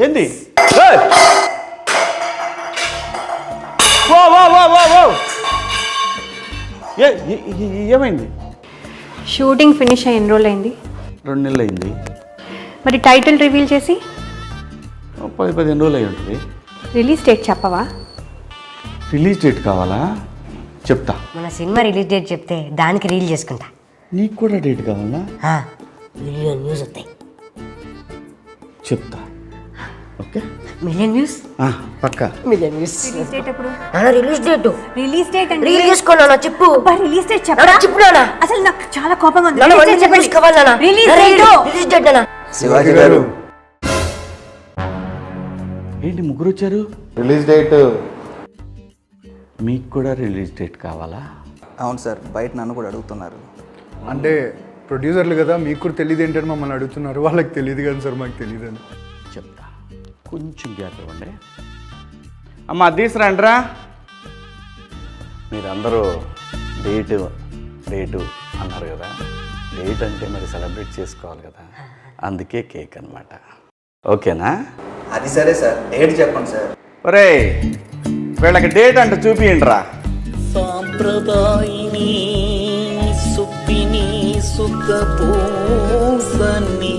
ఏంది ఏమైంది? Shooting finish అయ్యి ఎన్ని రోజులు అయింది? 2 నెలలు అయింది. మరి టైటిల్ రివీల్ చేసి 10-15 రోజులు అయి ఉంటుంది. రిలీజ్ డేట్ చెప్పవా? రిలీజ్ డేట్ కావాలా? చెప్తా. మన సినిమా రిలీజ్ డేట్ చెప్తే దానికి రీల్ చేసుకుంటా. నీకు కూడా డేట్ కావాలా? మిలియన్ వ్యూస్ వస్తాయి. చెప్తా. ఓకే, మిలియన్ వ్యూస్ పక్కా. Million views. రిలీజ్ డేట్ ఎప్పుడు? రిలీజ్ డేట్ అంటే రీల్ చేసుకోనా? చెప్పు. రిలీజ్ డేట్ చెప్పరా? చెప్పు నానా. అసలు నాకు చాలా కోపం ఉంది. రిలీజ్ డేట్ నానా. శివాజీ గారు ఏంటి ముగ్గురు వచ్చారు? Release date. మీకు కూడా రిలీజ్ డేట్ కావాలా? అవును సార్, బయట నన్ను కూడా అడుగుతున్నారు. అంటే ప్రొడ్యూసర్లు కదా, మీకు కూడా తెలియదు ఏంటని మమ్మల్ని అడుగుతున్నారు. వాళ్ళకి తెలియదు కదా సార్, మాకు తెలియదు అని చెప్తా. కొంచెం గ్యాప్ ఇవ్వండి. అమ్మ తీసురండ్రా. మీరందరూ డేటు అన్నారు కదా. డేట్ అంటే మరి సెలబ్రేట్ చేసుకోవాలి కదా, అందుకే కేక్ అన్నమాట. ఓకేనా? అది సరే సార్, డేట్ చెప్పండి సార్. ఒరే వీళ్ళకి డేట్ అంటే చూపియండిరా. సాంప్రదాయిని సుప్పిని సుఖ పూసని